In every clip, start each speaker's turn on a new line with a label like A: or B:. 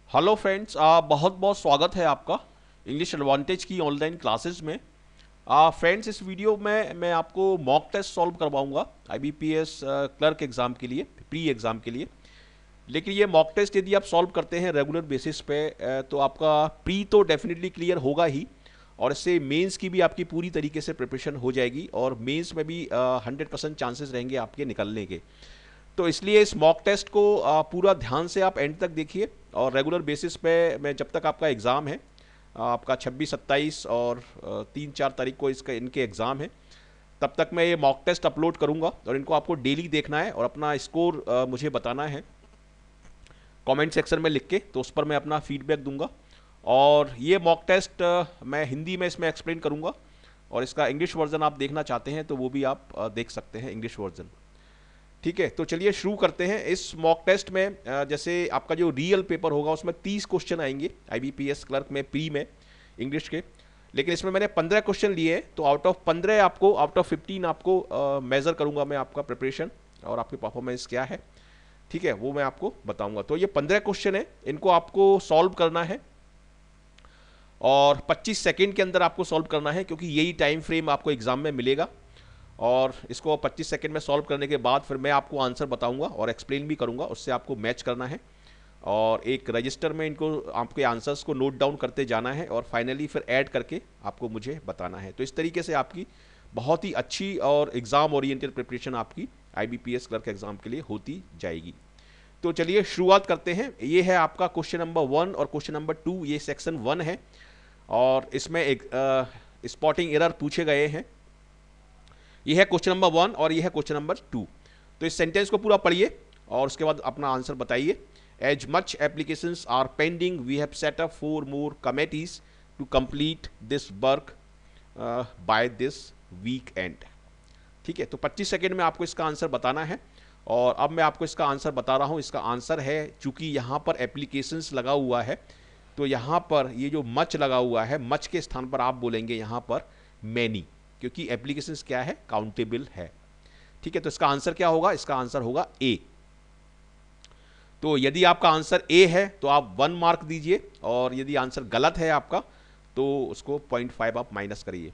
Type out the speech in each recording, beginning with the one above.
A: Hello friends, बहुत बहुत स्वागत है आपका इंग्लिश एडवांटेज की ऑनलाइन क्लासेस में। फ्रेंड्स, इस वीडियो में मैं आपको मॉक टेस्ट सॉल्व करवाऊंगा आईबीपीएस क्लर्क एग्ज़ाम के लिए, प्री एग्ज़ाम के लिए। लेकिन ये मॉक टेस्ट यदि आप सॉल्व करते हैं रेगुलर बेसिस पे तो आपका प्री तो डेफिनेटली क्लियर होगा ही, और इससे मेंस की भी आपकी पूरी तरीके से प्रिपरेशन हो जाएगी, और मेंस में भी 100% चांसेस रहेंगे आपके निकलने के। तो इसलिए इस मॉक टेस्ट को पूरा ध्यान से आप एंड तक देखिए, और रेगुलर बेसिस पे मैं जब तक आपका एग्ज़ाम है, आपका 26, 27 और 3, 4 तारीख को इसका इनके एग्ज़ाम है, तब तक मैं ये मॉक टेस्ट अपलोड करूंगा, और इनको आपको डेली देखना है और अपना स्कोर मुझे बताना है कमेंट सेक्शन में लिख के। तो उस पर मैं अपना फीडबैक दूंगा। और ये मॉक टेस्ट मैं हिंदी में इसमें एक्सप्लेन करूंगा, और इसका इंग्लिश वर्जन आप देखना चाहते हैं तो वो भी आप देख सकते हैं, इंग्लिश वर्जन। ठीक है, तो चलिए शुरू करते हैं। इस मॉक टेस्ट में जैसे आपका जो रियल पेपर होगा उसमें 30 क्वेश्चन आएंगे आईबीपीएस क्लर्क में, प्री में, इंग्लिश के। लेकिन इसमें मैंने 15 क्वेश्चन लिए हैं, तो आउट ऑफ 15 आपको, आउट ऑफ 15 आपको मेज़र करूंगा मैं आपका प्रिपरेशन और आपकी परफॉर्मेंस क्या है। ठीक है, वो मैं आपको बताऊंगा। तो ये 15 क्वेश्चन है, इनको आपको सॉल्व करना है, और 25 सेकेंड के अंदर आपको सॉल्व करना है, क्योंकि यही टाइम फ्रेम आपको एग्जाम में मिलेगा। और इसको 25 सेकंड में सॉल्व करने के बाद फिर मैं आपको आंसर बताऊंगा और एक्सप्लेन भी करूंगा, उससे आपको मैच करना है, और एक रजिस्टर में इनको आपके आंसर्स को नोट डाउन करते जाना है, और फाइनली फिर ऐड करके आपको मुझे बताना है। तो इस तरीके से आपकी बहुत ही अच्छी और एग्ज़ाम ओरिएंटेड प्रिपरेशन आपकी आईबीपीएस क्लर्क एग्ज़ाम के लिए होती जाएगी। तो चलिए शुरुआत करते हैं। ये है आपका क्वेश्चन नंबर 1 और क्वेश्चन नंबर 2, ये सेक्शन 1 है, और इसमें एक स्पॉटिंग एरर पूछे गए हैं। ये है क्वेश्चन नंबर 1 और ये है क्वेश्चन नंबर 2। तो इस सेंटेंस को पूरा पढ़िए और उसके बाद अपना आंसर बताइए। As much applications are pending, we have set up 4 more committees to complete this work by this weekend. ठीक है, तो 25 सेकेंड में आपको इसका आंसर बताना है, और अब मैं आपको इसका आंसर बता रहा हूँ। इसका आंसर है, चूंकि यहाँ पर एप्लीकेशंस लगा हुआ है, तो यहाँ पर ये जो मच लगा हुआ है, मच के स्थान पर आप बोलेंगे यहाँ पर मैनी, क्योंकि एप्लीकेशंस क्या है, काउंटेबल है। ठीक है, तो इसका आंसर क्या होगा, इसका आंसर होगा ए। तो यदि आपका आंसर ए है तो आप 1 मार्क दीजिए, और यदि आंसर गलत है आपका तो उसको 0.5 आप माइनस करिए।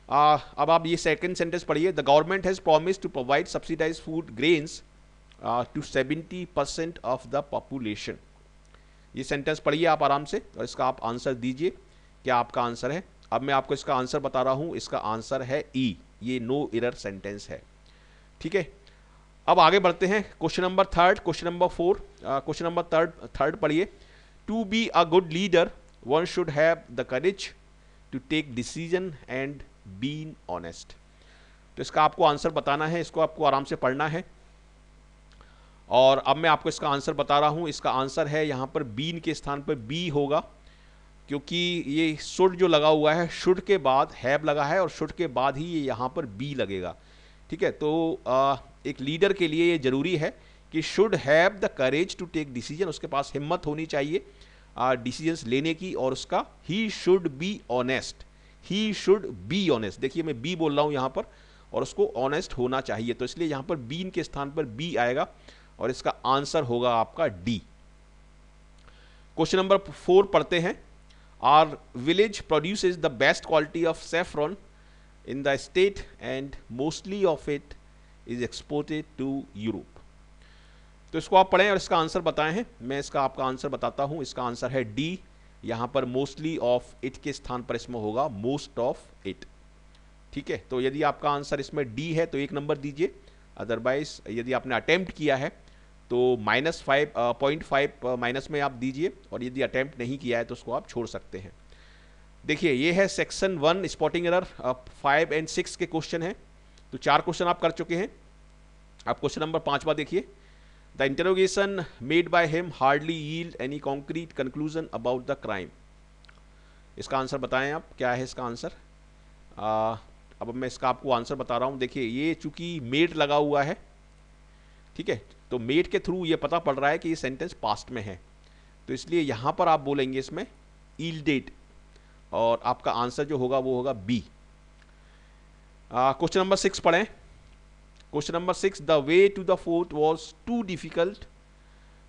A: अब आप ये सेकंड सेंटेंस पढ़िए। The government has promise to provide subsidize food grains to 70% of the population. ये सेंटेंस पढ़िए आप आराम से, और इसका आप आंसर दीजिए, क्या आपका आंसर है। अब मैं आपको इसका आंसर बता रहा हूं, इसका आंसर है ई, ये नो एरर सेंटेंस है। ठीक है, अब आगे बढ़ते हैं। Question number 3, question number 4, question number third पढ़िए। To be a good leader one should have the courage to take decision and been honest. तो इसका आपको आंसर बताना है, इसको आपको आराम से पढ़ना है, और अब मैं आपको इसका आंसर बता रहा हूं। इसका आंसर है यहाँ पर बीन के स्थान पर बी होगा, क्योंकि ये शुड जो लगा हुआ है, शुड के बाद हैव लगा है, और शुड के बाद ही ये यहाँ पर बी लगेगा। ठीक है, तो एक लीडर के लिए ये जरूरी है कि should have the courage to take decision, उसके पास हिम्मत होनी चाहिए डिसीजंस लेने की, और उसका he should be honest, he should be honest. देखिए मैं बी बोल रहा हूँ यहाँ पर, और उसको ऑनेस्ट होना चाहिए, तो इसलिए यहाँ पर बीन के स्थान पर बी आएगा, और इसका आंसर होगा आपका डी। क्वेश्चन नंबर 4 पढ़ते हैं। Our village produces the best quality of saffron in the state and mostly of it is exported to Europe. तो इसको आप पढ़ें और इसका आंसर बताएं हैं। मैं इसका आपका आंसर बताता हूं। इसका आंसर है डी। यहाँ पर मोस्टली ऑफ इट के स्थान पर इसमें होगा मोस्ट ऑफ इट। ठीक है, तो यदि आपका आंसर इसमें डी है तो 1 नंबर दीजिए, अदरवाइज यदि आपने अटेम्प्ट किया है तो -5 माइनस में आप दीजिए, और यदि अटेम्प्ट नहीं किया है तो उसको आप छोड़ सकते हैं। देखिए ये है सेक्शन 1 स्पॉटिंग एरर। 5 और 6 के क्वेश्चन हैं, तो 4 क्वेश्चन आप कर चुके हैं। आप क्वेश्चन नंबर 5वां देखिए। The interrogation made by him hardly yield any concrete conclusion about the crime. इसका आंसर बताएं आप, क्या है इसका आंसर। अब मैं इसका आपको आंसर बता रहा हूं। देखिए ये चूंकि मेड लगा हुआ है, ठीक है, तो मेड के थ्रू ये पता पड़ रहा है कि ये सेंटेंस पास्ट में है, तो इसलिए यहां पर आप बोलेंगे इसमें यील्डेड, और आपका आंसर जो होगा वो होगा बी। क्वेश्चन नंबर 6 पढ़ें। Question number 6, the way to the fort was too difficult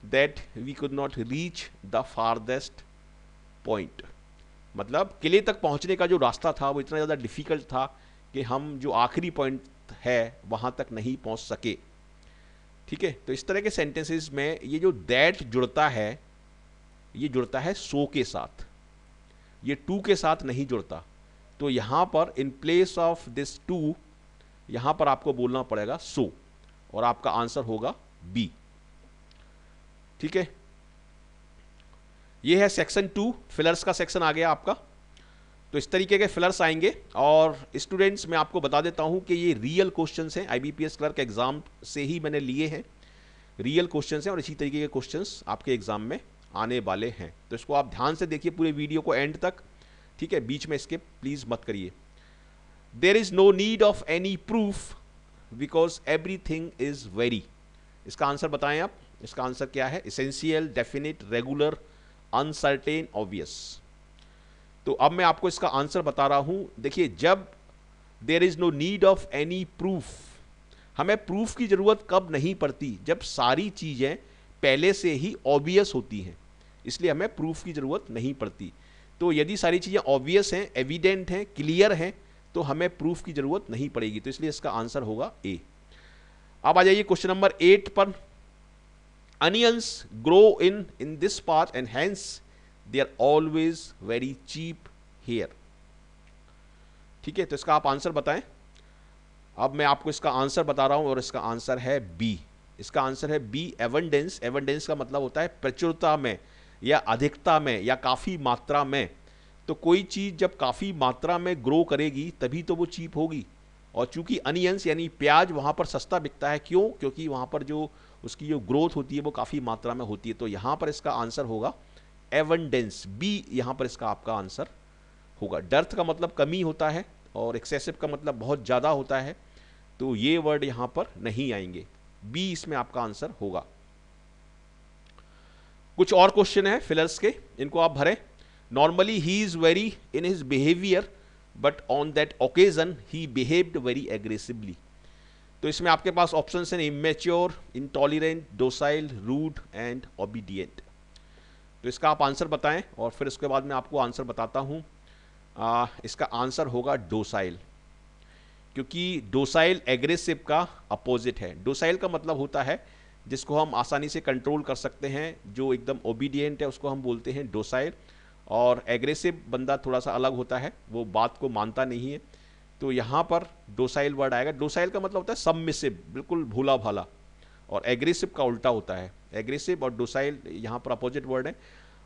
A: that we could not reach the farthest point. मतलब किले तक पहुंचने का जो रास्ता था वो इतना ज़्यादा डिफिकल्ट था कि हम जो आखिरी पॉइंट है वहां तक नहीं पहुंच सके। ठीक है, तो इस तरह के सेंटेंसेस में ये जो दैट जुड़ता है ये जुड़ता है सो के साथ, ये टू के साथ नहीं जुड़ता। तो यहां पर in place of this to यहां पर आपको बोलना पड़ेगा सो, और आपका आंसर होगा बी। ठीक है, ये है सेक्शन 2, फिलर्स का सेक्शन आ गया आपका। तो इस तरीके के फिलर्स आएंगे। और स्टूडेंट्स मैं आपको बता देता हूं कि ये रियल क्वेश्चंस हैं, आईबीपीएस क्लर्क एग्जाम से ही मैंने लिए हैं, रियल क्वेश्चंस हैं और इसी तरीके के क्वेश्चंस आपके एग्जाम में आने वाले हैं। तो इसको आप ध्यान से देखिए पूरे वीडियो को एंड तक। ठीक है, बीच में स्किप प्लीज मत करिए। There is no need of any proof because everything is very. इसका आंसर बताएं आप, इसका आंसर क्या है? Essential, definite, regular, uncertain, obvious. तो अब मैं आपको इसका आंसर बता रहा हूं। देखिए, जब there is no need of any proof, हमें प्रूफ की जरूरत कब नहीं पड़ती? जब सारी चीजें पहले से ही ऑब्वियस होती हैं, इसलिए हमें प्रूफ की जरूरत नहीं पड़ती। तो यदि सारी चीजें ऑब्वियस हैं, एविडेंट हैं, क्लियर हैं, तो हमें प्रूफ की जरूरत नहीं पड़ेगी। तो इसलिए इसका आंसर होगा ए। अब आ जाइए क्वेश्चन नंबर 8 पर। Onions grow in this part and hence they are always very cheap here। ठीक है, तो इसका आप आंसर बताएं। अब मैं आपको इसका आंसर बता रहा हूं और इसका आंसर है बी। इसका आंसर है बी, एबंडेंस। एबंडेंस का मतलब होता है प्रचुरता में या अधिकता में या काफी मात्रा में। तो कोई चीज जब काफी मात्रा में ग्रो करेगी तभी तो वो चीप होगी। और चूंकि अनियंस यानी प्याज वहां पर सस्ता बिकता है, क्यों? क्योंकि वहां पर जो उसकी जो ग्रोथ होती है वो काफी मात्रा में होती है। तो यहां पर इसका आंसर होगा एबंडेंस, बी यहां पर इसका आपका आंसर होगा। डर्थ का मतलब कमी होता है और एक्सेसिव का मतलब बहुत ज्यादा होता है, तो ये वर्ड यहां पर नहीं आएंगे। बी इसमें आपका आंसर होगा। कुछ और क्वेश्चन है फिलर्स के, इनको आप भरें। Normally he is very in his behaviour but on that occasion he behaved very aggressively. तो इसमें आपके पास ऑप्शन हैं immature, intolerant, docile, rude and obedient. तो इसका आप आंसर बताएं और फिर उसके बाद मैं आपको आंसर बताता हूं। इसका आंसर होगा डोसाइल, क्योंकि डोसाइल एग्रेसिव का अपोजिट है। डोसाइल का मतलब होता है जिसको हम आसानी से कंट्रोल कर सकते हैं, जो एकदम ओबीडिएंट है उसको हम बोलते हैं डोसाइल। और एग्रेसिव बंदा थोड़ा सा अलग होता है, वो बात को मानता नहीं है। तो यहाँ पर डोसाइल वर्ड आएगा। डोसाइल का मतलब होता है सबमिसिव, बिल्कुल भोला भाला, और एग्रेसिव का उल्टा होता है। एग्रेसिव और डोसाइल यहाँ पर अपोजिट वर्ड है।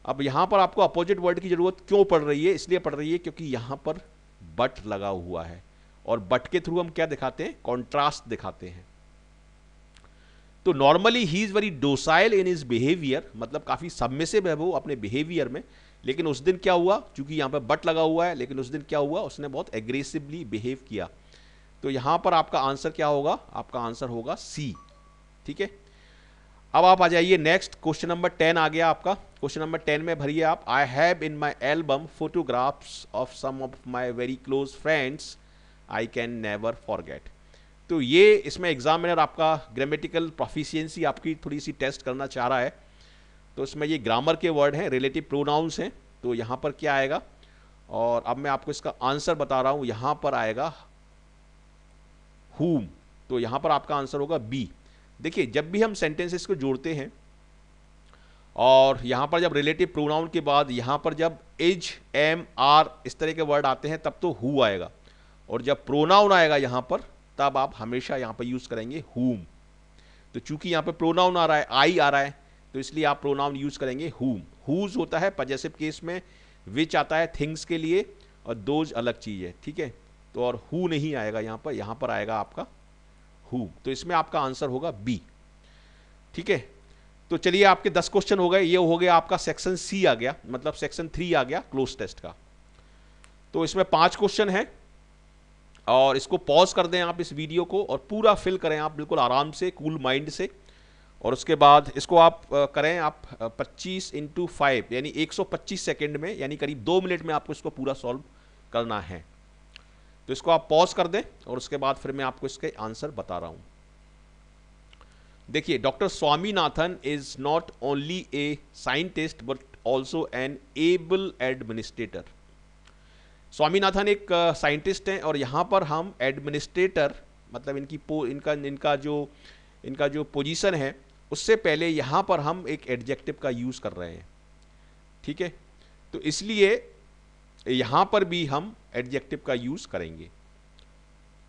A: अब यहाँ पर आपको अपोजिट वर्ड की जरूरत क्यों पड़ रही है? इसलिए पड़ रही है क्योंकि यहाँ पर बट लगा हुआ है, और बट के थ्रू हम क्या दिखाते हैं? कॉन्ट्रास्ट दिखाते हैं। तो normally he is very docile in his behaviour, मतलब काफी सबमिसिव है वो अपने बिहेवियर में। लेकिन उस दिन क्या हुआ? क्योंकि यहां पर बट लगा हुआ है, लेकिन उस दिन क्या हुआ? उसने बहुत एग्रेसिवली बिहेव किया। तो यहां पर आपका आंसर क्या होगा? आपका आंसर होगा सी। ठीक है, अब आप आ जाइए नेक्स्ट। क्वेश्चन नंबर 10 आ गया आपका। क्वेश्चन नंबर 10 में भरिए आप, I have in my album photographs of some of my very close friends I can never forget. तो ये इसमें एग्जामिनर आपका ग्रामेटिकल प्रोफिशिएंसी आपकी थोड़ी सी टेस्ट करना चाह रहा है। तो इसमें ये ग्रामर के वर्ड हैं, रिलेटिव प्रोनाउंस हैं। तो यहाँ पर क्या आएगा? और अब मैं आपको इसका आंसर बता रहा हूँ। यहाँ पर आएगा whom। तो यहाँ पर आपका आंसर होगा बी। देखिए, जब भी हम सेंटेंसेस को जोड़ते हैं और यहाँ पर जब रिलेटिव प्रोनाउन के बाद यहाँ पर जब इज, एम, आर इस तरह के वर्ड आते हैं तब तो हु आएगा, और जब प्रोनाउन आएगा यहाँ पर तब आप हमेशा यहाँ पर यूज करेंगे whom। तो चूंकि यहाँ पर प्रोनाउन आ रहा है, आई आ रहा है, तो इसलिए आप प्रोनाउन यूज करेंगे whom। whose होता है पजेसिव केस में, which आता है थिंग्स के लिए, और दोज अलग चीज है। ठीक है, तो और who नहीं आएगा यहाँ पर आएगा आपका who। तो इसमें आपका आंसर होगा बी। ठीक है, तो चलिए आपके 10 क्वेश्चन हो गए। ये हो गया आपका सेक्शन सी आ गया, मतलब सेक्शन 3 आ गया क्लोज टेस्ट का। तो इसमें 5 क्वेश्चन है, और इसको पॉज कर दें आप इस वीडियो को और पूरा फिल करें आप बिल्कुल आराम से, कूल माइंड से। और उसके बाद इसको आप करें आप 25 × 5 यानी 125 सेकेंड में, यानी करीब 2 मिनट में आपको इसको पूरा सॉल्व करना है। तो इसको आप पॉज कर दें और उसके बाद फिर मैं आपको इसके आंसर बता रहा हूं। देखिए, doctor Swaminathan is not only a scientist but also an able administrator. Swaminathan एक साइंटिस्ट हैं और यहाँ पर हम एडमिनिस्ट्रेटर, मतलब इनका जो पोजीशन है उससे पहले यहाँ पर हम एक एडजेक्टिव का यूज़ कर रहे हैं। ठीक है, तो इसलिए यहाँ पर भी हम एडजेक्टिव का यूज़ करेंगे।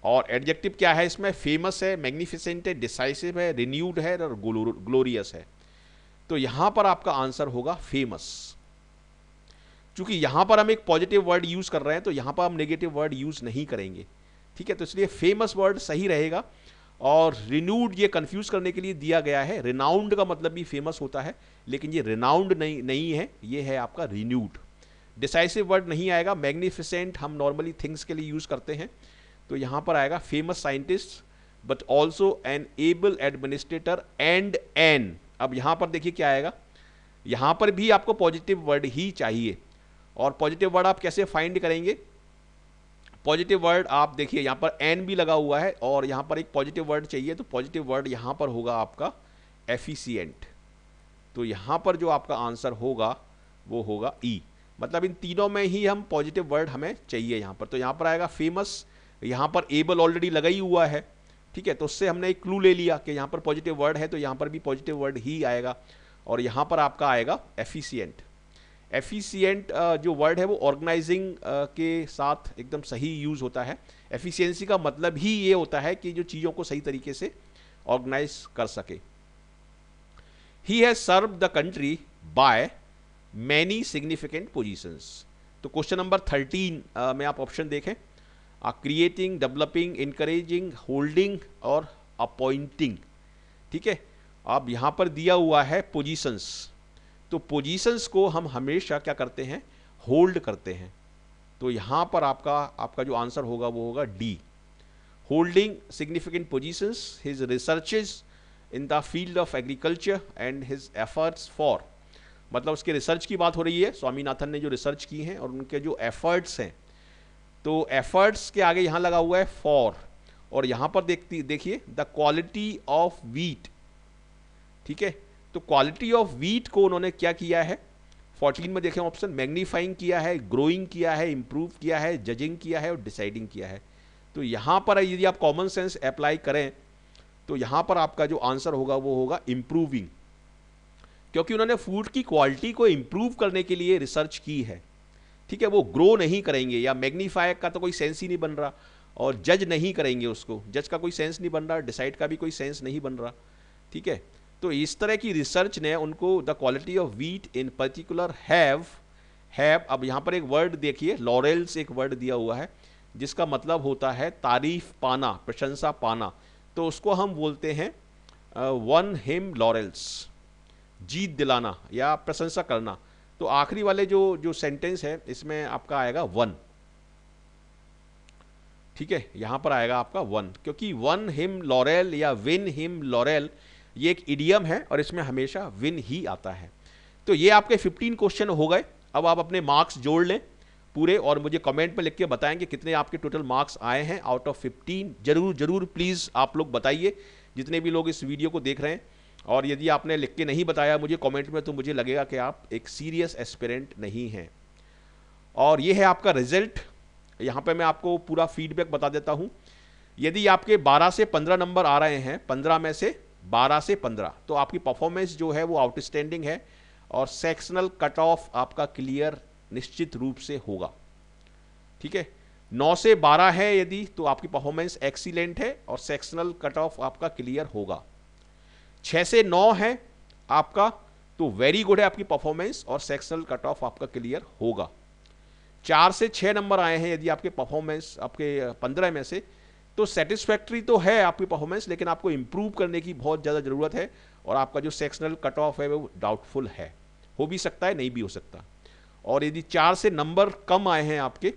A: और एडजेक्टिव क्या है इसमें? फेमस है, मैग्निफिसेंट है, डिसाइसिव है, रिन्यूड है और ग्लोरियस है। तो यहाँ पर आपका आंसर होगा फेमस। चूंकि यहाँ पर हम एक पॉजिटिव वर्ड यूज़ कर रहे हैं तो यहाँ पर हम नेगेटिव वर्ड यूज़ नहीं करेंगे। ठीक है, तो इसलिए फेमस वर्ड सही रहेगा। और रिन्यूड ये कंफ्यूज करने के लिए दिया गया है। रिनाउंड का मतलब भी फेमस होता है, लेकिन ये रिनाउंड नहीं है, ये है आपका रिन्यूड। डिसाइसिव वर्ड नहीं आएगा। मैग्निफिसेंट हम नॉर्मली थिंग्स के लिए यूज़ करते हैं, तो यहाँ पर आएगा famous scientist but also an able administrator and an. अब यहाँ पर देखिए क्या आएगा, यहाँ पर भी आपको पॉजिटिव वर्ड ही चाहिए। और पॉजिटिव वर्ड आप कैसे फाइंड करेंगे? पॉजिटिव वर्ड आप देखिए यहाँ पर एन भी लगा हुआ है और यहाँ पर एक पॉजिटिव वर्ड चाहिए, तो पॉजिटिव वर्ड यहाँ पर होगा आपका एफिशिएंट। तो यहाँ पर जो आपका आंसर होगा वो होगा ई। मतलब इन तीनों में ही हम पॉजिटिव वर्ड हमें चाहिए यहाँ पर। तो यहाँ पर आएगा फेमस, यहाँ पर एबल ऑलरेडी लगा ही हुआ है। ठीक है, तो उससे हमने एक क्लू ले लिया कि यहाँ पर पॉजिटिव वर्ड है, तो यहाँ पर भी पॉजिटिव वर्ड ही आएगा। और यहाँ पर आपका आएगा एफिशिएंट। एफिशिएंट जो वर्ड है वो ऑर्गेनाइजिंग के साथ एकदम सही यूज़ होता है। एफिशिएंसी का मतलब ही ये होता है कि जो चीज़ों को सही तरीके से ऑर्गेनाइज कर सके। He has served the country by many significant positions. तो क्वेश्चन नंबर 13 में आप ऑप्शन देखें, क्रिएटिंग, डेवलपिंग, इनकरेजिंग, होल्डिंग और अपॉइंटिंग। ठीक है, अब यहाँ पर दिया हुआ है पोजीशंस, तो पोजीशंस को हम हमेशा क्या करते हैं? होल्ड करते हैं। तो यहाँ पर आपका जो आंसर होगा वो होगा D, holding significant positions, his researches in the field of agriculture and his efforts for. मतलब उसके रिसर्च की बात हो रही है, स्वामीनाथन ने जो रिसर्च की हैं और उनके जो एफर्ट्स हैं। तो एफर्ट्स के आगे यहाँ लगा हुआ है फॉर, और यहाँ पर देखिए द क्वालिटी ऑफ वीट। ठीक है, तो क्वालिटी ऑफ वीट को उन्होंने क्या किया है? 14 में देखें ऑप्शन, मैग्नीफाइंग किया है, ग्रोइंग किया है, इंप्रूव किया है, जजिंग किया है और डिसाइडिंग किया है। तो यहाँ पर यदि आप कॉमन सेंस अप्लाई करें तो यहाँ पर आपका जो आंसर होगा वो होगा इंप्रूविंग, क्योंकि उन्होंने फूड की क्वालिटी को इंप्रूव करने के लिए रिसर्च की है। ठीक है, वो ग्रो नहीं करेंगे, या मैग्नीफाई का तो कोई सेंस ही नहीं बन रहा, और जज नहीं करेंगे, उसको जज का कोई सेंस नहीं बन रहा, डिसाइड का भी कोई सेंस नहीं बन रहा। ठीक है, तो इस तरह की रिसर्च ने उनको the quality of wheat in particular have. अब यहाँ पर एक वर्ड देखिए, लॉरेल्स एक वर्ड दिया हुआ है जिसका मतलब होता है तारीफ पाना, प्रशंसा पाना। तो उसको हम बोलते हैं वन हिम लॉरेल्स, जीत दिलाना या प्रशंसा करना। तो आखिरी वाले जो सेंटेंस है इसमें आपका आएगा वन। ठीक है, यहां पर आएगा आपका वन, क्योंकि वन हिम लॉरेल या विन हिम लॉरेल ये एक इडियम है और इसमें हमेशा विन ही आता है। तो ये आपके 15 क्वेश्चन हो गए। अब आप अपने मार्क्स जोड़ लें पूरे और मुझे कमेंट में लिख के बताएंगे कितने आपके टोटल मार्क्स आए हैं आउट ऑफ 15। जरूर प्लीज़ आप लोग बताइए, जितने भी लोग इस वीडियो को देख रहे हैं। और यदि आपने लिख के नहीं बताया मुझे कमेंट में तो मुझे लगेगा कि आप एक सीरियस एस्पिरेंट नहीं हैं। और ये है आपका रिजल्ट। यहाँ पे मैं आपको पूरा फीडबैक बता देता हूँ। यदि आपके 12 से 15 नंबर आ रहे हैं, 15 में से 12 से 15, तो आपकी परफॉर्मेंस जो है वो आउटस्टैंडिंग है और सेक्शनल कट ऑफ आपका क्लियर निश्चित रूप से होगा। ठीक है, 9 से 12 है यदि, तो आपकी परफॉर्मेंस एक्सीलेंट है और सेक्शनल कट ऑफ आपका क्लियर होगा। 6 से 9 है आपका, तो वेरी गुड है आपकी परफॉर्मेंस और सेक्शनल कट ऑफ आपका क्लियर होगा। 4 से 6 नंबर आए हैं यदि आपके परफॉर्मेंस आपके 15 में से, तो सेटिस्फैक्ट्री तो है आपकी परफॉर्मेंस, लेकिन आपको इंप्रूव करने की बहुत ज़्यादा ज़रूरत है और आपका जो सेक्शनल कट ऑफ है वो डाउटफुल है, हो भी सकता है नहीं भी हो सकता। और यदि 4 से नंबर कम आए हैं आपके,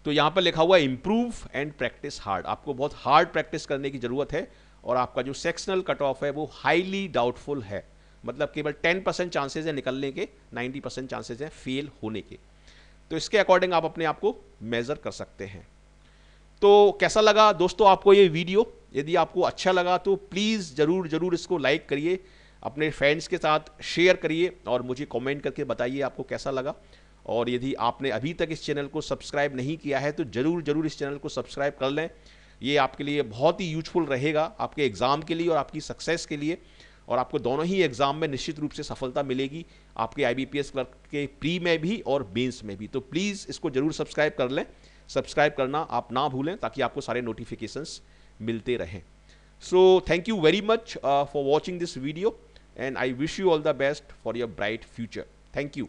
A: तो यहाँ पर लिखा हुआ है इंप्रूव एंड प्रैक्टिस हार्ड। आपको बहुत हार्ड प्रैक्टिस करने की ज़रूरत है और आपका जो सेक्शनल कट ऑफ है वो हाईली डाउटफुल है, मतलब केवल 10% चांसेस है निकलने के, 90% चांसेस हैं फेल होने के। तो इसके अकॉर्डिंग आप अपने आप को मेजर कर सकते हैं। तो कैसा लगा दोस्तों आपको ये वीडियो? यदि आपको अच्छा लगा तो प्लीज़ ज़रूर इसको लाइक करिए, अपने फ्रेंड्स के साथ शेयर करिए और मुझे कमेंट करके बताइए आपको कैसा लगा। और यदि आपने अभी तक इस चैनल को सब्सक्राइब नहीं किया है तो ज़रूर इस चैनल को सब्सक्राइब कर लें। ये आपके लिए बहुत ही यूजफुल रहेगा, आपके एग्ज़ाम के लिए और आपकी सक्सेस के लिए, और आपको दोनों ही एग्ज़ाम में निश्चित रूप से सफलता मिलेगी, आपके IBPS क्लर्क के प्री में भी और मेंस में भी। तो प्लीज़ इसको ज़रूर सब्सक्राइब कर लें, सब्सक्राइब करना आप ना भूलें ताकि आपको सारे नोटिफिकेशंस मिलते रहें। So thank you very much for watching this video and I wish you all the best for your bright future. Thank you.